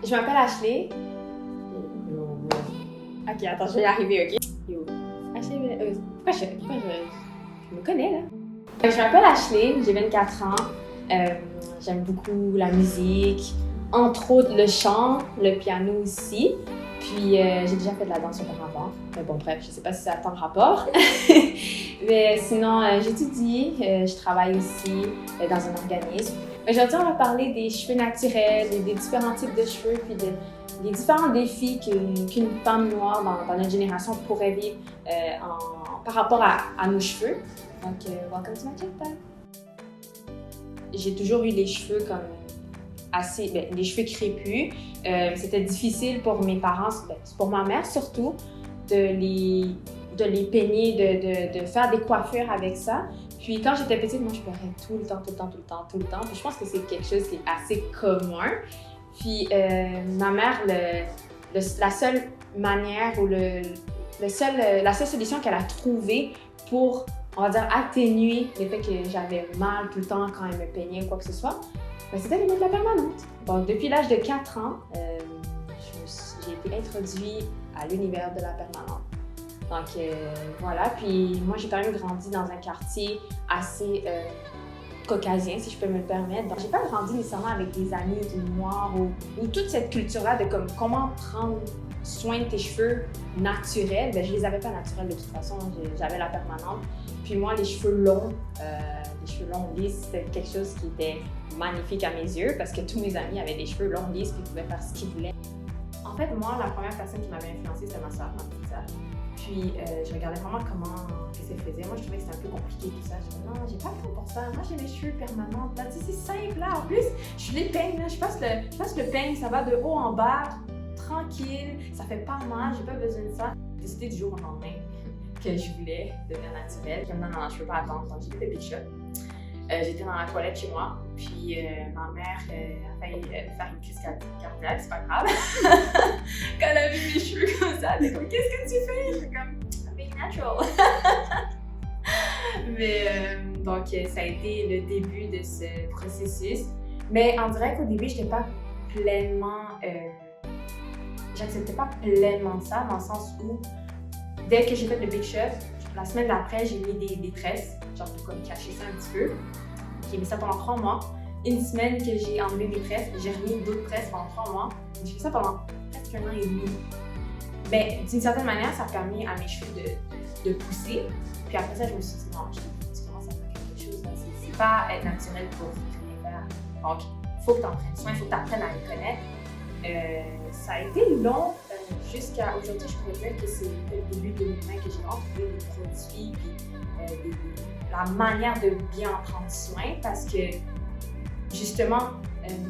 Je m'appelle Ashley. Ok, attends, je vais y arriver, ok? Yo. Ashley, pourquoi je me connais, là? Je m'appelle Ashley, j'ai 24 ans. J'aime beaucoup la musique, entre autres le chant, le piano aussi. Puis j'ai déjà fait de la danse auparavant. Mais bon, bref, je sais pas si ça a tant de rapport. Mais sinon, j'étudie, je travaille aussi dans un organisme. Aujourd'hui, on va parler des cheveux naturels, des différents types de cheveux, puis des différents défis qu'une femme noire dans notre génération pourrait vivre par rapport à nos cheveux. Donc, welcome to my channel. J'ai toujours eu les cheveux comme les cheveux crépus. C'était difficile pour mes parents, pour ma mère surtout, de les peigner, de faire des coiffures avec ça. Puis quand j'étais petite, moi je pleurais tout le temps. Puis je pense que c'est quelque chose qui est assez commun. Puis ma mère, la seule manière ou la seule solution qu'elle a trouvée pour, on va dire, atténuer le fait que j'avais mal tout le temps quand elle me peignait ou quoi que ce soit, c'était de mettre la permanente. Donc depuis l'âge de 4 ans, j'ai été introduite à l'univers de la permanente. Donc voilà, puis moi j'ai quand même grandi dans un quartier assez caucasien, si je peux me le permettre. Donc j'ai pas grandi nécessairement avec des amis noirs ou toute cette culture-là de comment prendre soin de tes cheveux naturels. Je les avais pas naturels de toute façon, j'avais la permanente. Puis moi, les cheveux longs lisses, c'était quelque chose qui était magnifique à mes yeux parce que tous mes amis avaient des cheveux longs lisses puis ils pouvaient faire ce qu'ils voulaient. En fait, moi, la première personne qui m'avait influencée, c'était ma soeur, ma petite sœur. Puis je regardais vraiment comment qu'elle faisait. Moi, je trouvais que c'était un peu compliqué tout ça. Je disais non, j'ai pas le temps pour ça. Moi, j'ai mes cheveux permanents. Là, tu sais, c'est simple là. En plus, je les peigne là. Je passe le peigne, ça va de haut en bas, tranquille. Ça fait pas mal. J'ai pas besoin de ça. J'ai décidé du jour au lendemain que je voulais devenir naturelle. Comme non, je peux pas attendre. Donc, j'ai fait des big shots. J'étais dans la toilette chez moi, puis ma mère a failli faire une crise cardiaque, c'est pas grave. Quand elle a vu mes cheveux comme ça, elle était comme « Qu'est-ce que tu fais? » Je suis comme « I'm being natural. » Mais donc ça a été le début de ce processus. Mais on dirait qu'au début, j'étais pas pleinement... j'acceptais pas pleinement ça, dans le sens où dès que j'ai fait le big shot, la semaine d'après, j'ai mis des tresses, genre pour comme cacher ça un petit peu. J'ai mis ça pendant 3 mois. Une semaine que j'ai enlevé mes tresses, j'ai remis d'autres tresses pendant 3 mois. J'ai fait ça pendant presque 1 an et demi. D'une certaine manière, ça a permis à mes cheveux de pousser. Puis après ça, je me suis dit, non, tu commences à faire quelque chose. C'est pas être naturel pour rien faire. Donc, il faut que tu en prennes soin, il faut que tu apprennes à les connaître. Ça a été long jusqu'à aujourd'hui. Je pourrais dire que c'est le début 2020 que j'ai vraiment trouvé des produits puis la manière de bien en prendre soin parce que justement,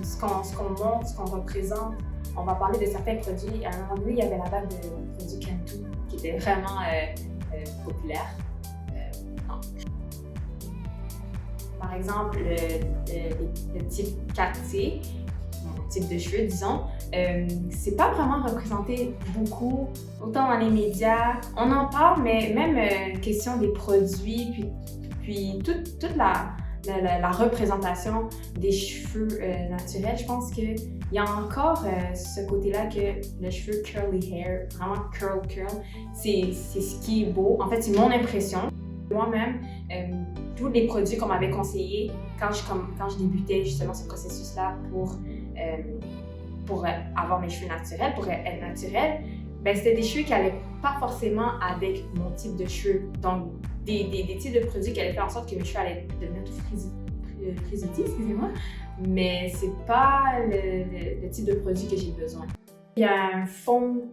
ce qu'on montre, ce qu'on représente, on va parler de certains produits. À un moment donné, il y avait la vague de produits Cantu qui était vraiment populaire. Non. Par exemple, le type 4C, mon type de cheveux, disons, c'est pas vraiment représenté beaucoup, autant dans les médias. On en parle, mais même question des produits, puis toute la représentation des cheveux naturels, je pense qu'il y a encore ce côté-là que le cheveu curly hair, vraiment curl, c'est ce qui est beau. En fait, c'est mon impression. Moi-même, tous les produits qu'on m'avait conseillés quand je débutais justement ce processus-là pour avoir mes cheveux naturels, pour être naturelle, c'était des cheveux qui n'allaient pas forcément avec mon type de cheveux. Donc, des types de produits qui allaient faire en sorte que mes cheveux allaient devenir tout frisottis, excusez-moi, mais c'est pas le type de produit que j'ai besoin. Il y a un fond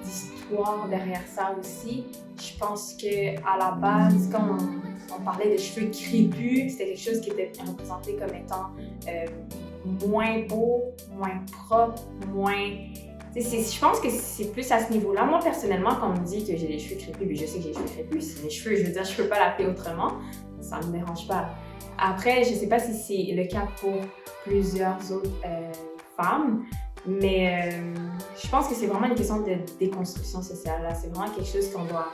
d'histoire derrière ça aussi. Je pense qu'à la base, quand on parlait de cheveux crépus, c'était quelque chose qui était représenté comme étant moins beau, moins propre, moins... Je pense que c'est plus à ce niveau-là. Moi, personnellement, quand on me dit que j'ai les cheveux crépus, je sais que j'ai les cheveux crépus. C'est mes cheveux, je veux dire, je peux pas l'appeler autrement. Ça me dérange pas. Après, je sais pas si c'est le cas pour plusieurs autres femmes, mais je pense que c'est vraiment une question de déconstruction sociale. Là. C'est vraiment quelque chose qu'on doit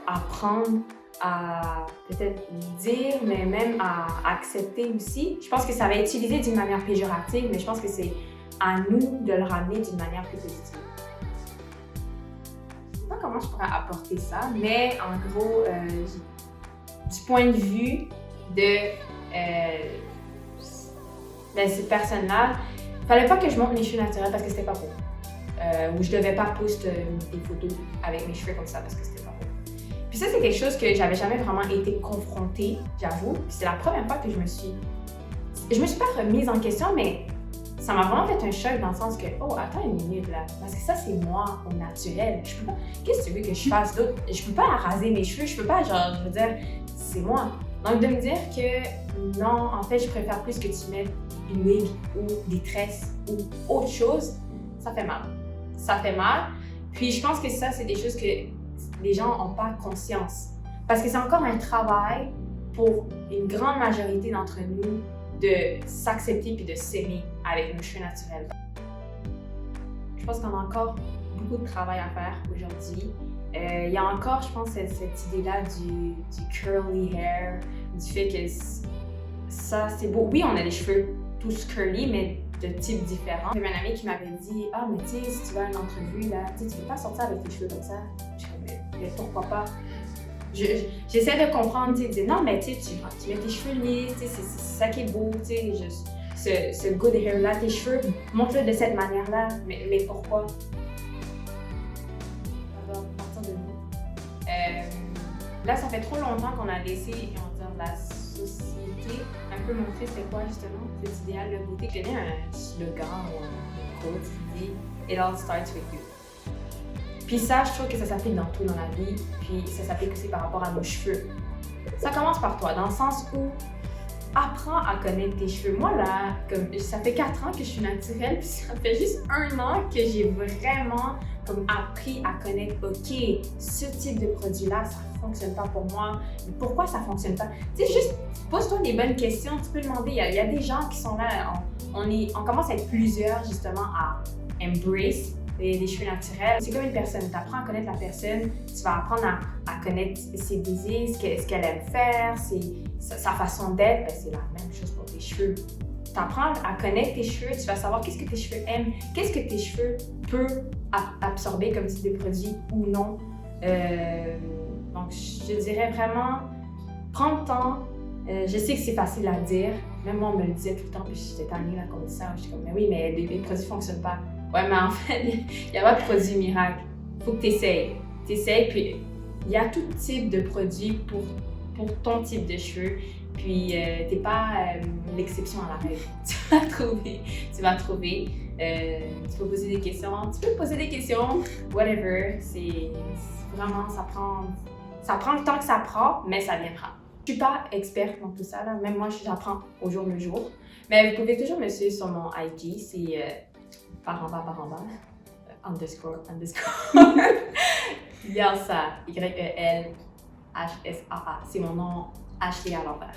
apprendre à peut-être dire, mais même à accepter aussi. Je pense que ça va être utilisé d'une manière péjorative, mais je pense que c'est à nous de le ramener d'une manière plus positive. Je ne sais pas comment je pourrais apporter ça, mais en gros, du point de vue de cette personne-là, il ne fallait pas que je montre mes cheveux naturels parce que c'était pas beau. Ou je devais pas poster des photos avec mes cheveux comme ça parce que c'était pas beau. Puis ça, c'est quelque chose que j'avais jamais vraiment été confrontée, j'avoue. C'est la première fois que je me suis pas remise en question, mais ça m'a vraiment fait un choc dans le sens que, oh, attends une minute là, parce que ça, c'est moi au naturel. Je peux pas, qu'est-ce que tu veux que je fasse d'autre? Je peux pas raser mes cheveux, je peux pas, genre, je veux dire, c'est moi. Donc, de me dire que non, en fait, je préfère plus que tu mettes une wig ou des tresses ou autre chose, ça fait mal. Ça fait mal. Puis, je pense que ça, c'est des choses que les gens n'ont pas conscience. Parce que c'est encore un travail pour une grande majorité d'entre nous de s'accepter puis de s'aimer avec nos cheveux naturels. Je pense qu'on a encore beaucoup de travail à faire aujourd'hui. Il y a encore, je pense, cette idée-là du curly hair, du fait que ça, c'est beau. Oui, on a les cheveux tous curly, mais de types différents. J'ai une amie qui m'avait dit « Ah, mais tu sais, si tu vas à une entrevue, là, tu peux pas sortir avec tes cheveux comme ça. » Je suis comme « Mais pourquoi pas? » J'essaie de comprendre, tu sais, non, mais tu mets tes cheveux lisses, c'est ça qui est beau, tu sais, ce good hair-là, tes cheveux, montre-le de cette manière-là, mais pourquoi? Ça doit partir de nous. Là, ça fait trop longtemps qu'on a laissé, on va dire, la société un peu montrer c'était quoi justement cet idéal de beauté. Je connais un slogan ou un quote qui dit « It all starts with you ». Puis ça, je trouve que ça s'applique dans tout dans la vie, puis ça s'applique aussi par rapport à nos cheveux. Ça commence par toi, dans le sens où apprends à connaître tes cheveux. Moi là, comme ça fait 4 ans que je suis naturelle, puis ça fait juste 1 an que j'ai vraiment comme appris à connaître, ok, ce type de produit-là, ça fonctionne pas pour moi, mais pourquoi ça fonctionne pas? Tu sais, juste pose-toi des bonnes questions, tu peux demander, il y a des gens qui sont là, on commence à être plusieurs justement à embrace les cheveux naturels. C'est comme une personne, tu apprends à connaître la personne, tu vas apprendre à connaître ses désirs, ce qu'elle aime faire, sa façon d'être, ben, c'est la même chose pour tes cheveux. Tu apprends à connaître tes cheveux, tu vas savoir qu'est-ce que tes cheveux aiment, qu'est-ce que tes cheveux peuvent absorber comme type de produit ou non. Donc, je dirais vraiment, prends le temps. Je sais que c'est facile à dire, même moi on me le disait tout le temps, puis j'étais tannée là, comme ça, j'étais comme, mais oui, mais les produits ne fonctionnent pas. Ouais, mais en fait, il n'y a pas de produit miracle. Il faut que tu essayes. Tu essayes, puis il y a tout type de produits pour ton type de cheveux. Puis, tu n'es pas l'exception à la règle. Tu vas trouver. Tu peux poser des questions. Tu peux poser des questions. Whatever. C'est vraiment, ça prend le temps que ça prend, mais ça viendra. Je ne suis pas experte dans tout ça. Là. Même moi, j'apprends au jour le jour. Mais vous pouvez toujours me suivre sur mon IG. C'est par en bas, underscore. Yelsa, YELHSAA. C'est mon nom, Ashley à l'envers.